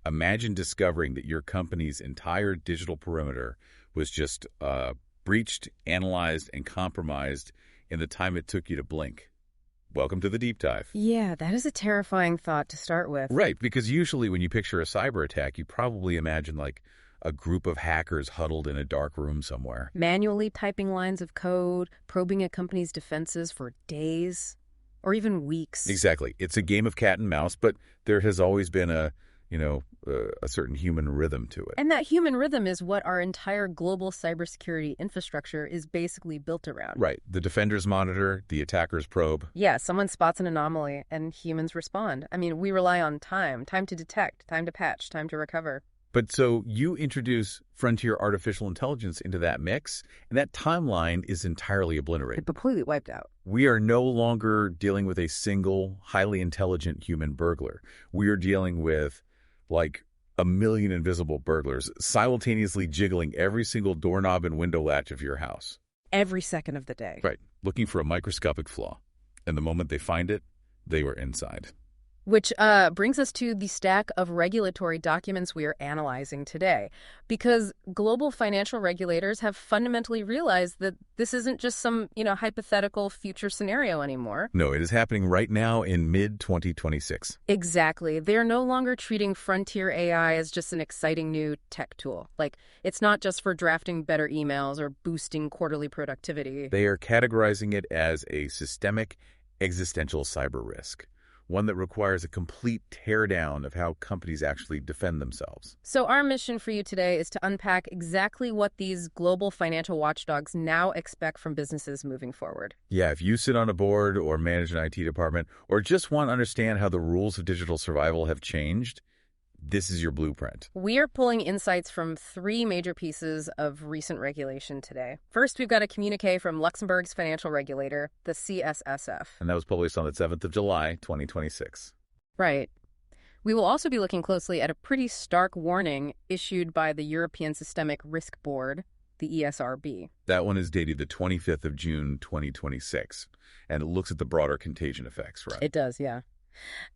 Imagine discovering that your company's entire digital perimeter was just breached, analyzed, and compromised in the time it took you to blink. Welcome to the deep dive. Yeah, that is a terrifying thought to start with. Right, because usually when you picture a cyber attack, you probably imagine like a group of hackers huddled in a dark room somewhere. Manually typing lines of code, probing a company's defenses for days or even weeks. Exactly. It's a game of cat and mouse, but there has always been a certain human rhythm to it. And that human rhythm is what our entire global cybersecurity infrastructure is basically built around. Right. The defenders monitor, the attackers probe. Yeah, someone spots an anomaly and humans respond. I mean, we rely on time to detect, time to patch, time to recover. But so you introduce frontier artificial intelligence into that mix, and that timeline is entirely obliterated. Completely wiped out. We are no longer dealing with a single, highly intelligent human burglar. We are dealing with like a million invisible burglars simultaneously jiggling every single doorknob and window latch of your house. Every second of the day. Right. Looking for a microscopic flaw. And the moment they find it, they were inside. Which brings us to the stack of regulatory documents we are analyzing today. Because global financial regulators have fundamentally realized that this isn't just some, hypothetical future scenario anymore. No, it is happening right now in mid-2026. Exactly. They're no longer treating frontier AI as just an exciting new tech tool. Like, it's not just for drafting better emails or boosting quarterly productivity. They are categorizing it as a systemic existential cyber risk. One that requires a complete teardown of how companies actually defend themselves. So our mission for you today is to unpack exactly what these global financial watchdogs now expect from businesses moving forward. Yeah, if you sit on a board or manage an IT department or just want to understand how the rules of digital survival have changed, this is your blueprint. We are pulling insights from 3 major pieces of recent regulation today. First, we've got a communique from Luxembourg's financial regulator, the CSSF. And that was published on the 7th of July, 2026. Right. We will also be looking closely at a pretty stark warning issued by the European Systemic Risk Board, the ESRB. That one is dated the 25th of June, 2026. And it looks at the broader contagion effects, right? It does, yeah.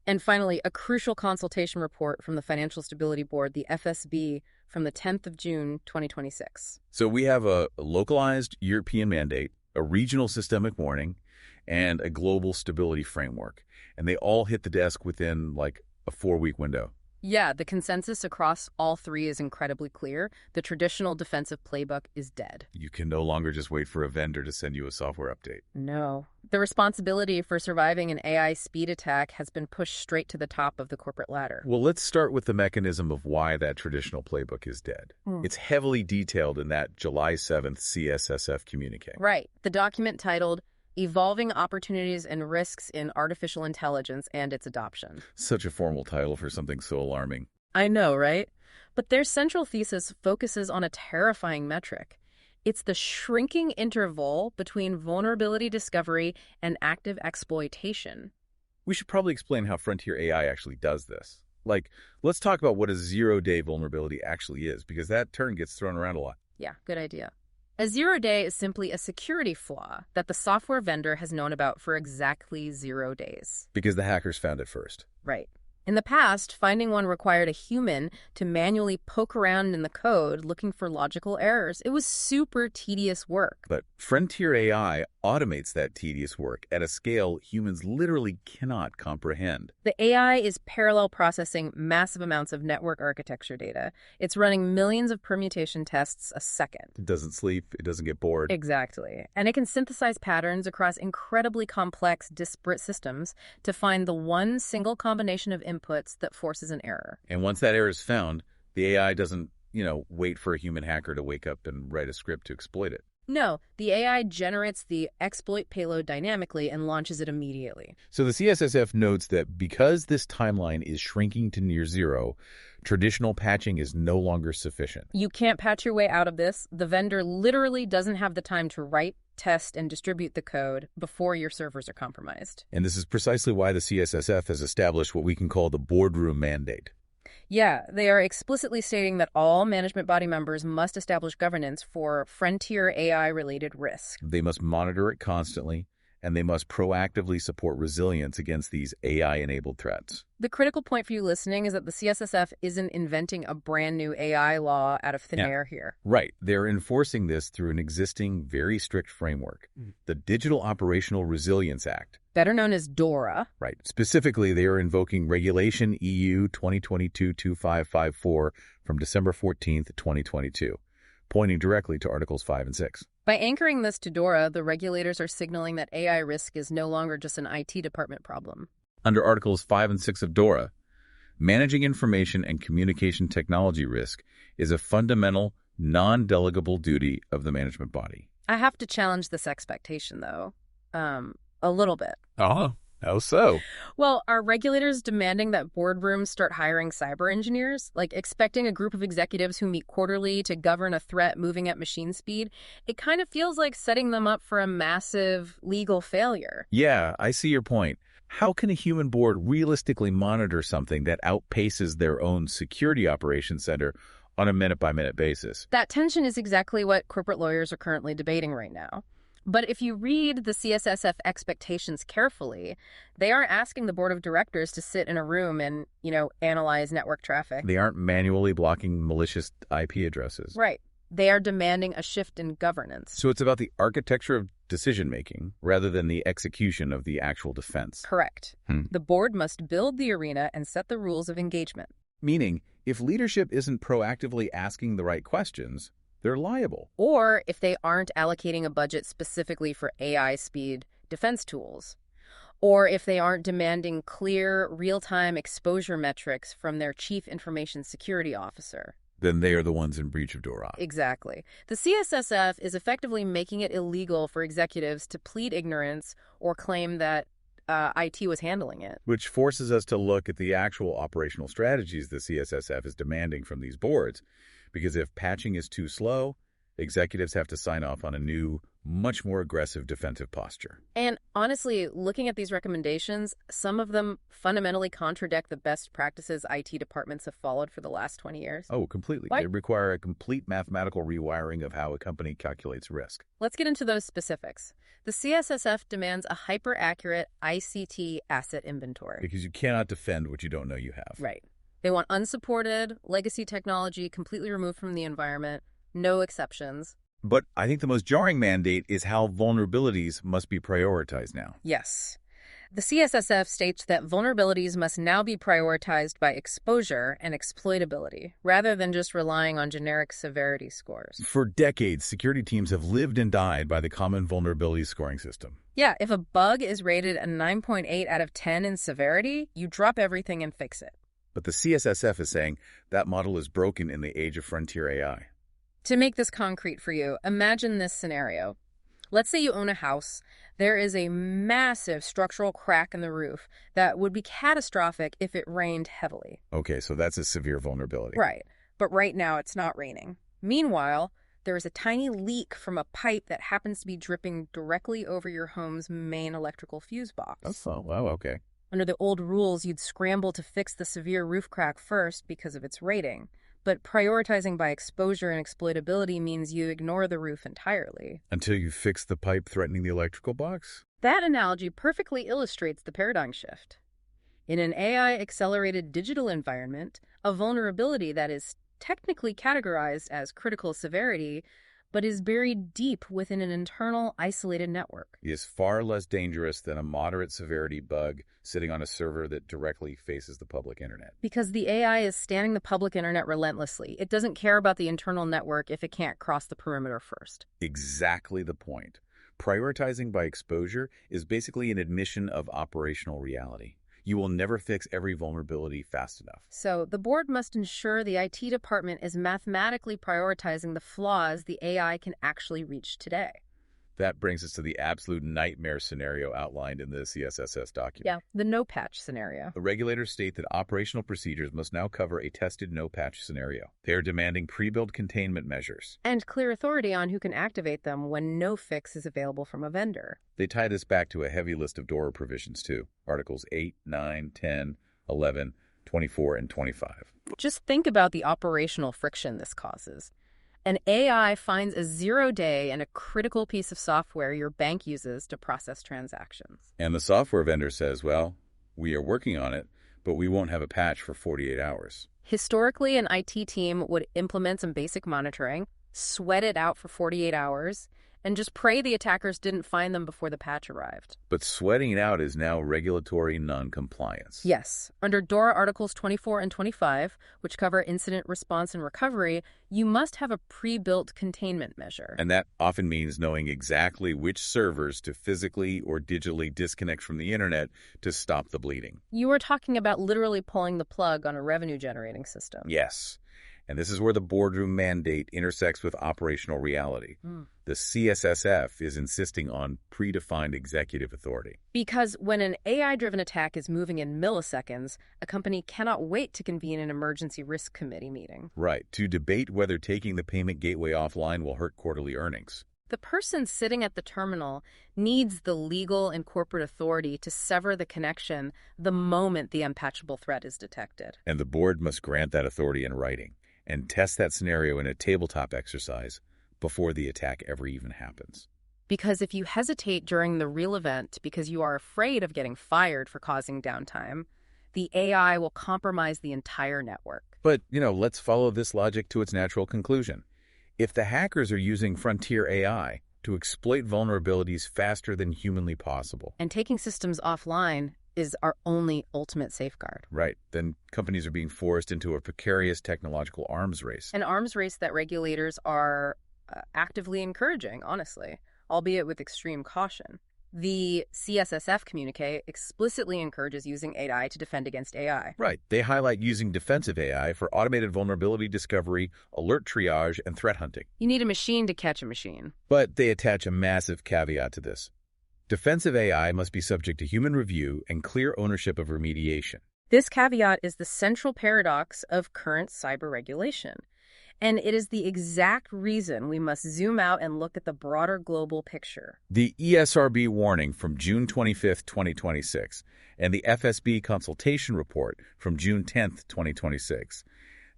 And finally, a crucial consultation report from the Financial Stability Board, the FSB, from the 10th of June, 2026. So we have a localized European mandate, a regional systemic warning, and a global stability framework. And they all hit the desk within like a 4-week window. Yeah, the consensus across all 3 is incredibly clear. The traditional defensive playbook is dead. You can no longer just wait for a vendor to send you a software update. No. The responsibility for surviving an AI speed attack has been pushed straight to the top of the corporate ladder. Well, let's start with the mechanism of why that traditional playbook is dead. It's heavily detailed in that July 7th CSSF communique. Right. The document titled Evolving Opportunities and Risks in Artificial Intelligence and Its Adoption. Such a formal title for something so alarming. I know, right? But their central thesis focuses on a terrifying metric. It's the shrinking interval between vulnerability discovery and active exploitation. We should probably explain how frontier AI actually does this. Like, let's talk about what a zero-day vulnerability actually is, because that term gets thrown around a lot. Yeah, good idea. A 0-day is simply a security flaw that the software vendor has known about for exactly 0 days. Because the hackers found it first. Right. In the past, finding one required a human to manually poke around in the code looking for logical errors. It was super tedious work. But frontier AI automates that tedious work at a scale humans literally cannot comprehend. The AI is parallel processing massive amounts of network architecture data. It's running millions of permutation tests a second. It doesn't sleep. It doesn't get bored. Exactly. And it can synthesize patterns across incredibly complex, disparate systems to find the one single combination of inputs that forces an error. And once that error is found, the AI doesn't, wait for a human hacker to wake up and write a script to exploit it. No, the AI generates the exploit payload dynamically and launches it immediately. So the CSSF notes that because this timeline is shrinking to near zero, traditional patching is no longer sufficient. You can't patch your way out of this. The vendor literally doesn't have the time to write, test, and distribute the code before your servers are compromised. And this is precisely why the CSSF has established what we can call the boardroom mandate. Yeah, they are explicitly stating that all management body members must establish governance for frontier AI-related risk. They must monitor it constantly and they must proactively support resilience against these AI-enabled threats. The critical point for you listening is that the CSSF isn't inventing a brand new AI law out of thin air here. Right. They're enforcing this through an existing, very strict framework, the Digital Operational Resilience Act. Better known as DORA. Right. Specifically, they are invoking Regulation EU 2022-2554 from December 14th, 2022, pointing directly to Articles 5 and 6. By anchoring this to DORA, the regulators are signaling that AI risk is no longer just an IT department problem. Under Articles 5 and 6 of DORA, managing information and communication technology risk is a fundamental, non-delegable duty of the management body. I have to challenge this expectation, though, a little bit. How so? Well, are regulators demanding that boardrooms start hiring cyber engineers? Like expecting a group of executives who meet quarterly to govern a threat moving at machine speed? It kind of feels like setting them up for a massive legal failure. Yeah, I see your point. How can a human board realistically monitor something that outpaces their own security operations center on a minute-by-minute basis? That tension is exactly what corporate lawyers are currently debating right now. But if you read the CSSF expectations carefully, they aren't asking the board of directors to sit in a room and, analyze network traffic. They aren't manually blocking malicious IP addresses. Right. They are demanding a shift in governance. So it's about the architecture of decision-making rather than the execution of the actual defense. Correct. The board must build the arena and set the rules of engagement. Meaning, if leadership isn't proactively asking the right questions, they're liable. Or if they aren't allocating a budget specifically for AI speed defense tools. Or if they aren't demanding clear, real-time exposure metrics from their chief information security officer. Then they are the ones in breach of DORA. Exactly. The CSSF is effectively making it illegal for executives to plead ignorance or claim that IT was handling it. Which forces us to look at the actual operational strategies the CSSF is demanding from these boards. Because if patching is too slow, executives have to sign off on a new, much more aggressive defensive posture. And honestly, looking at these recommendations, some of them fundamentally contradict the best practices IT departments have followed for the last 20 years. Oh, completely. What? They require a complete mathematical rewiring of how a company calculates risk. Let's get into those specifics. The CSSF demands a hyper-accurate ICT asset inventory. Because you cannot defend what you don't know you have. Right. They want unsupported, legacy technology completely removed from the environment, no exceptions. But I think the most jarring mandate is how vulnerabilities must be prioritized now. Yes. The CSSF states that vulnerabilities must now be prioritized by exposure and exploitability, rather than just relying on generic severity scores. For decades, security teams have lived and died by the common vulnerability scoring system. Yeah, if a bug is rated a 9.8 out of 10 in severity, you drop everything and fix it. But the CSSF is saying that model is broken in the age of frontier AI. To make this concrete for you, imagine this scenario. Let's say you own a house. There is a massive structural crack in the roof that would be catastrophic if it rained heavily. Okay, so that's a severe vulnerability. Right, but right now it's not raining. Meanwhile, there is a tiny leak from a pipe that happens to be dripping directly over your home's main electrical fuse box. Oh, wow, okay. Under the old rules, you'd scramble to fix the severe roof crack first because of its rating. But prioritizing by exposure and exploitability means you ignore the roof entirely. Until you fix the pipe threatening the electrical box? That analogy perfectly illustrates the paradigm shift. In an AI-accelerated digital environment, a vulnerability that is technically categorized as critical severity but is buried deep within an internal, isolated network. Is far less dangerous than a moderate severity bug sitting on a server that directly faces the public internet. Because the AI is scanning the public internet relentlessly. It doesn't care about the internal network if it can't cross the perimeter first. Exactly the point. Prioritizing by exposure is basically an admission of operational reality. You will never fix every vulnerability fast enough. So the board must ensure the IT department is mathematically prioritizing the flaws the AI can actually reach today. That brings us to the absolute nightmare scenario outlined in the CSSS document. Yeah, the no-patch scenario. The regulators state that operational procedures must now cover a tested no-patch scenario. They are demanding pre-built containment measures. And clear authority on who can activate them when no fix is available from a vendor. They tie this back to a heavy list of DORA provisions, too. Articles 8, 9, 10, 11, 24, and 25. Just think about the operational friction this causes. An AI finds a 0-day and a critical piece of software your bank uses to process transactions. And the software vendor says, well, we are working on it, but we won't have a patch for 48 hours. Historically, an IT team would implement some basic monitoring, sweat it out for 48 hours, and just pray the attackers didn't find them before the patch arrived. But sweating it out is now regulatory non-compliance. Yes. Under DORA Articles 24 and 25, which cover incident response and recovery, you must have a pre-built containment measure. And that often means knowing exactly which servers to physically or digitally disconnect from the internet to stop the bleeding. You are talking about literally pulling the plug on a revenue-generating system. Yes. And this is where the boardroom mandate intersects with operational reality. The CSSF is insisting on predefined executive authority. Because when an AI-driven attack is moving in milliseconds, a company cannot wait to convene an emergency risk committee meeting. Right, to debate whether taking the payment gateway offline will hurt quarterly earnings. The person sitting at the terminal needs the legal and corporate authority to sever the connection the moment the unpatchable threat is detected. And the board must grant that authority in writing and test that scenario in a tabletop exercise before the attack ever even happens. Because if you hesitate during the real event because you are afraid of getting fired for causing downtime, the AI will compromise the entire network. But, let's follow this logic to its natural conclusion. If the hackers are using frontier AI to exploit vulnerabilities faster than humanly possible, and taking systems offline is our only ultimate safeguard. Right. Then companies are being forced into a precarious technological arms race. An arms race that regulators are actively encouraging, honestly, albeit with extreme caution. The CSSF communique explicitly encourages using AI to defend against AI. Right. They highlight using defensive AI for automated vulnerability discovery, alert triage, and threat hunting. You need a machine to catch a machine. But they attach a massive caveat to this. Defensive AI must be subject to human review and clear ownership of remediation. This caveat is the central paradox of current cyber regulation. And it is the exact reason we must zoom out and look at the broader global picture. The ESRB warning from June 25, 2026, and the FSB consultation report from June 10, 2026,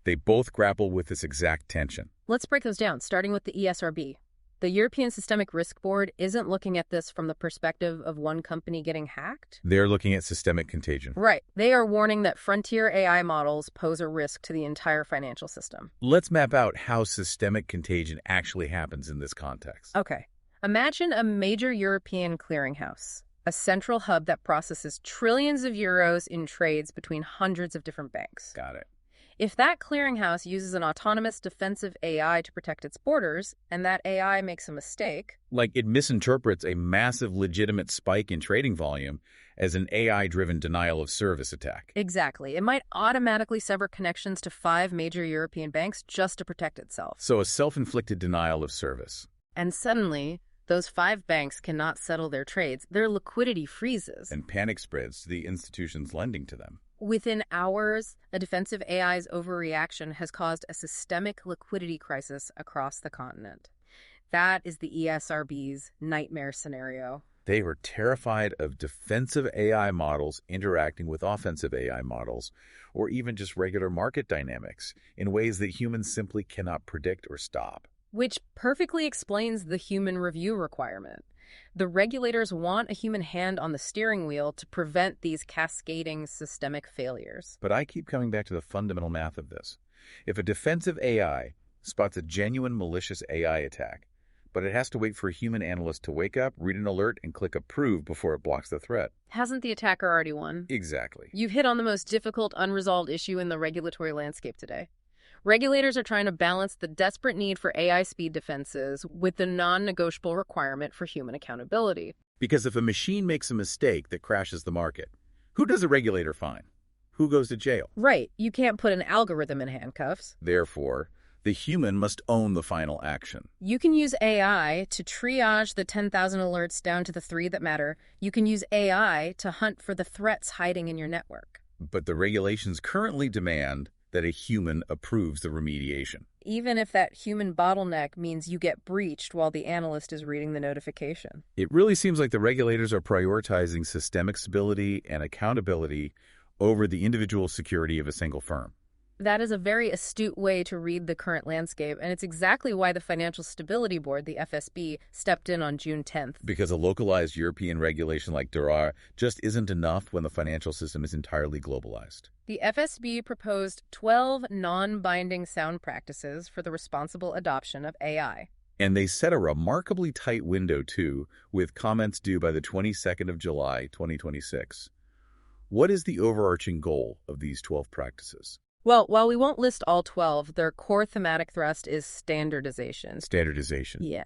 they both grapple with this exact tension. Let's break those down, starting with the ESRB. The European Systemic Risk Board isn't looking at this from the perspective of one company getting hacked. They're looking at systemic contagion. Right. They are warning that frontier AI models pose a risk to the entire financial system. Let's map out how systemic contagion actually happens in this context. Okay. Imagine a major European clearinghouse, a central hub that processes trillions of euros in trades between hundreds of different banks. Got it. If that clearinghouse uses an autonomous defensive AI to protect its borders, and that AI makes a mistake... Like it misinterprets a massive legitimate spike in trading volume as an AI-driven denial-of-service attack. Exactly. It might automatically sever connections to 5 major European banks just to protect itself. So a self-inflicted denial of service. And suddenly, those 5 banks cannot settle their trades. Their liquidity freezes. And panic spreads to the institutions lending to them. Within hours, a defensive AI's overreaction has caused a systemic liquidity crisis across the continent. That is the ESRB's nightmare scenario. They were terrified of defensive AI models interacting with offensive AI models, or even just regular market dynamics, in ways that humans simply cannot predict or stop. Which perfectly explains the human review requirement. The regulators want a human hand on the steering wheel to prevent these cascading systemic failures. But I keep coming back to the fundamental math of this. If a defensive AI spots a genuine malicious AI attack, but it has to wait for a human analyst to wake up, read an alert, and click approve before it blocks the threat. Hasn't the attacker already won? Exactly. You've hit on the most difficult, unresolved issue in the regulatory landscape today. Regulators are trying to balance the desperate need for AI speed defenses with the non-negotiable requirement for human accountability. Because if a machine makes a mistake that crashes the market, who does a regulator fine? Who goes to jail? Right. You can't put an algorithm in handcuffs. Therefore, the human must own the final action. You can use AI to triage the 10,000 alerts down to the 3 that matter. You can use AI to hunt for the threats hiding in your network. But the regulations currently demand that a human approves the remediation. Even if that human bottleneck means you get breached while the analyst is reading the notification. It really seems like the regulators are prioritizing systemic stability and accountability over the individual security of a single firm. That is a very astute way to read the current landscape, and it's exactly why the Financial Stability Board, the FSB, stepped in on June 10th. Because a localized European regulation like DORA just isn't enough when the financial system is entirely globalized. The FSB proposed 12 non-binding sound practices for the responsible adoption of AI. And they set a remarkably tight window, too, with comments due by the 22nd of July, 2026. What is the overarching goal of these 12 practices? Well, while we won't list all 12, their core thematic thrust is standardization. Standardization. Yeah.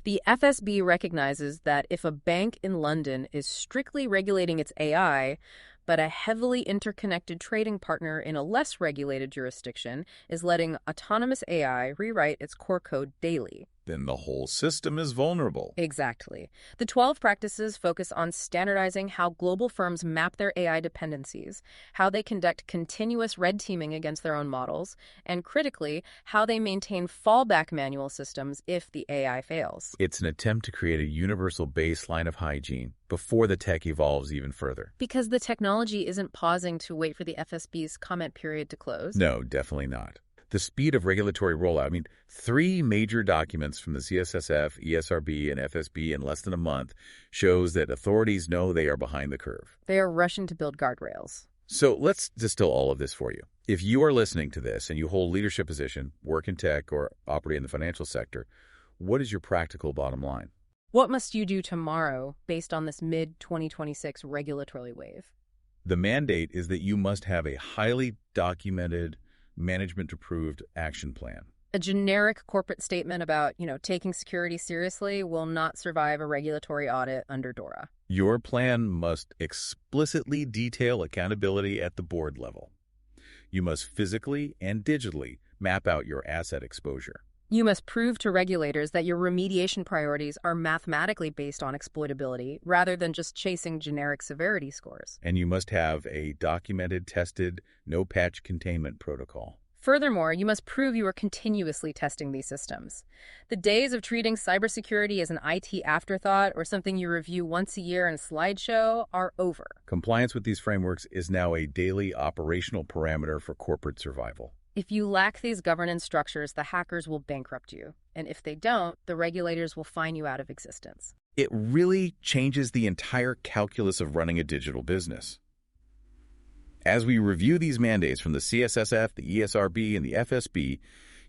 The FSB recognizes that if a bank in London is strictly regulating its AI, but a heavily interconnected trading partner in a less regulated jurisdiction is letting autonomous AI rewrite its core code daily, then the whole system is vulnerable. Exactly. The 12 practices focus on standardizing how global firms map their AI dependencies, how they conduct continuous red teaming against their own models, and critically, how they maintain fallback manual systems if the AI fails. It's an attempt to create a universal baseline of hygiene before the tech evolves even further. Because the technology isn't pausing to wait for the FSB's comment period to close. No, definitely not. The speed of regulatory rollout, 3 major documents from the CSSF, ESRB, and FSB in less than a month shows that authorities know they are behind the curve. They are rushing to build guardrails. So let's distill all of this for you. If you are listening to this and you hold a leadership position, work in tech, or operate in the financial sector, what is your practical bottom line? What must you do tomorrow based on this mid-2026 regulatory wave? The mandate is that you must have a highly documented, management-approved action plan. A generic corporate statement about, taking security seriously will not survive a regulatory audit under DORA. Your plan must explicitly detail accountability at the board level. You must physically and digitally map out your asset exposure. You must prove to regulators that your remediation priorities are mathematically based on exploitability rather than just chasing generic severity scores. And you must have a documented, tested, no-patch containment protocol. Furthermore, you must prove you are continuously testing these systems. The days of treating cybersecurity as an IT afterthought or something you review once a year in a slideshow are over. Compliance with these frameworks is now a daily operational parameter for corporate survival. If you lack these governance structures, the hackers will bankrupt you. And if they don't, the regulators will fine you out of existence. It really changes the entire calculus of running a digital business. As we review these mandates from the CSSF, the ESRB, and the FSB,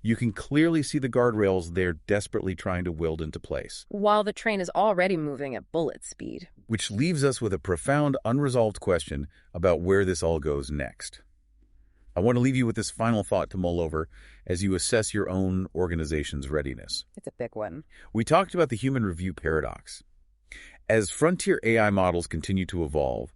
you can clearly see the guardrails they're desperately trying to wield into place. While the train is already moving at bullet speed. Which leaves us with a profound, unresolved question about where this all goes next. I want to leave you with this final thought to mull over as you assess your own organization's readiness. It's a big one. We talked about the human review paradox. As frontier AI models continue to evolve,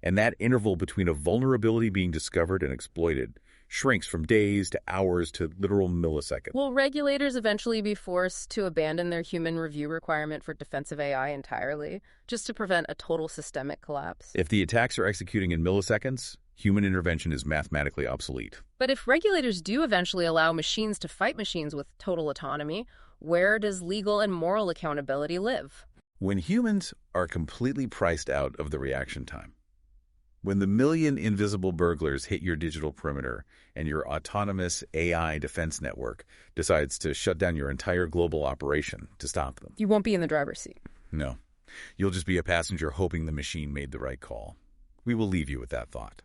and that interval between a vulnerability being discovered and exploited shrinks from days to hours to literal milliseconds. Will regulators eventually be forced to abandon their human review requirement for defensive AI entirely, just to prevent a total systemic collapse? If the attacks are executing in milliseconds, human intervention is mathematically obsolete. But if regulators do eventually allow machines to fight machines with total autonomy, where does legal and moral accountability live? When humans are completely priced out of the reaction time, when the million invisible burglars hit your digital perimeter and your autonomous AI defense network decides to shut down your entire global operation to stop them. You won't be in the driver's seat. No. You'll just be a passenger hoping the machine made the right call. We will leave you with that thought.